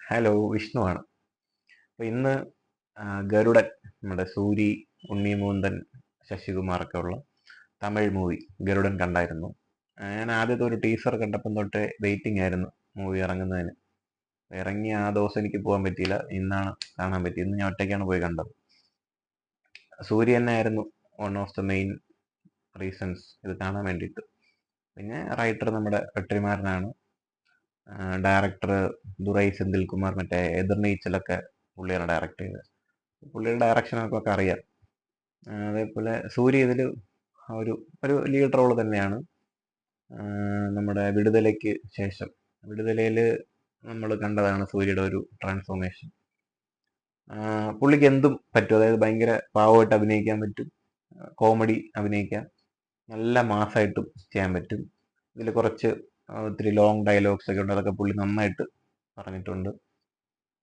Hello, വിഷ്ണുവാണ്. അപ്പോൾ ഇന്ന് ഗരുഡൻ, നമ്മുടെ സൂരി, ഉണ്ണി മുകുന്ദൻ, ശശികുമാറൊക്കെ ഉള്ള തമിഴ് മൂവി ഗരുഡൻ കണ്ടായിരുന്നു. ഞാൻ ആദ്യത്തെ ഒരു ടീസർ കണ്ടപ്പം തൊട്ടേ വെയിറ്റിംഗ് ആയിരുന്നു മൂവി ഇറങ്ങുന്നതിന്. ഇറങ്ങിയ ആ ദിവസം എനിക്ക് പോകാൻ പറ്റിയില്ല, ഇന്നാണ് കാണാൻ പറ്റിയത്. ഇന്ന് ഞാൻ ഒറ്റയ്ക്കാണ് പോയി കണ്ടത്. സൂരി തന്നെ ആയിരുന്നു one of the main reasons ഇത് കാണാൻ വേണ്ടിയിട്ട്. പിന്നെ റൈറ്റർ നമ്മുടെ വെട്രിമാരനാണ്. ഡയറക്ടർ ദുരൈ സെന്തിൽകുമാർ, മറ്റേ എതിർനീച്ചലൊക്കെ പുള്ളിയാണ് ഡയറക്റ്റ് ചെയ്തത്. പുള്ളിയുടെ ഡയറക്ഷനൊക്കെ ഒക്കെ അറിയാം. അതേപോലെ സൂര്യ ഇതിൽ ഒരു ഒരു ലീഡ് റോള് തന്നെയാണ്. നമ്മുടെ വിടുതലയ്ക്ക് ശേഷം, വിടുതലയിൽ നമ്മൾ കണ്ടതാണ് സൂര്യയുടെ ഒരു ട്രാൻസ്ഫോർമേഷൻ. പുള്ളിക്ക് എന്തും പറ്റും, അതായത് ഭയങ്കര പാവമായിട്ട് അഭിനയിക്കാൻ പറ്റും, കോമഡി അഭിനയിക്കാം, നല്ല മാസമായിട്ടും ചെയ്യാൻ പറ്റും. ഇതിൽ കുറച്ച് ഒത്തിരി ലോങ് ഡയലോഗ്സ് ഒക്കെ ഉണ്ട്, അതൊക്കെ പുള്ളി നന്നായിട്ട് പറഞ്ഞിട്ടുണ്ട്.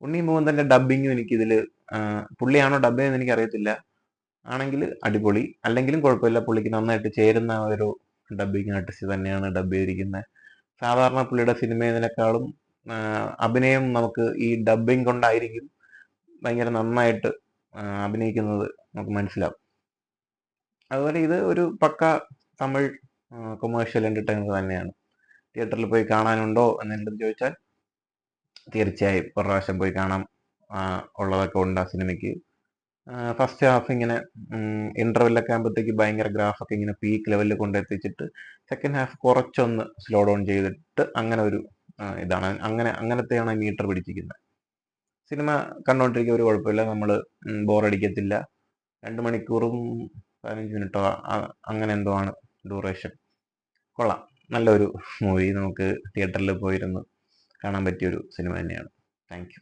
ഉണ്ണി മുകുന്ദൻ്റെ ഡബ്ബിങ്ങും എനിക്കിതിൽ, പുള്ളിയാണോ ഡബ് ചെയ്യുന്നത് എനിക്ക് അറിയത്തില്ല, ആണെങ്കിൽ അടിപൊളി, അല്ലെങ്കിലും കുഴപ്പമില്ല. പുള്ളിക്ക് നന്നായിട്ട് ചേരുന്ന ഒരു ഡബ്ബിങ് ആർട്ടിസ്റ്റ് തന്നെയാണ് ഡബ് ചെയ്തിരിക്കുന്നത്. സാധാരണ പുള്ളിയുടെ സിനിമയിനേക്കാളും അഭിനയം നമുക്ക് ഈ ഡബ്ബിങ് കൊണ്ടായിരിക്കും ഭയങ്കര നന്നായിട്ട് അഭിനയിക്കുന്നത് നമുക്ക് മനസ്സിലാവും. അതുപോലെ ഇത് ഒരു പക്ക തമിഴ് കൊമേഴ്ഷ്യൽ എൻ്റർടൈനർ തന്നെയാണ്. തിയേറ്ററിൽ പോയി കാണാനുണ്ടോ എന്നെല്ലാം ചോദിച്ചാൽ തീർച്ചയായും ഒരു പ്രാവശ്യം പോയി കാണാൻ ഉള്ളതൊക്കെ ഉണ്ട് ആ സിനിമയ്ക്ക്. ഫസ്റ്റ് ഹാഫ് ഇങ്ങനെ ഇൻ്റർവെല്ലൊക്കെ ആകുമ്പോഴത്തേക്ക് ഭയങ്കര ഗ്രാഫൊക്കെ ഇങ്ങനെ പീക്ക് ലെവലിൽ കൊണ്ടെത്തിച്ചിട്ട് സെക്കൻഡ് ഹാഫ് കുറച്ചൊന്ന് സ്ലോ ഡൗൺ ചെയ്തിട്ട് അങ്ങനെ ഒരു ഇതാണ്, അങ്ങനത്തെയാണ് മീറ്റർ പിടിച്ചിരിക്കുന്നത്. സിനിമ കണ്ടുകൊണ്ടിരിക്കുക ഒരു കുഴപ്പമില്ല, നമ്മൾ ബോറടിക്കത്തില്ല. 2 മണിക്കൂറും 15 മിനിറ്റോ അങ്ങനെ എന്തോ ആണ് ഡ്യൂറേഷൻ. കൊള്ളാം, നല്ലൊരു മൂവി, നമുക്ക് തിയേറ്ററിൽ പോയിരുന്ന് കാണാൻ പറ്റിയൊരു സിനിമ തന്നെയാണ്. Thank you.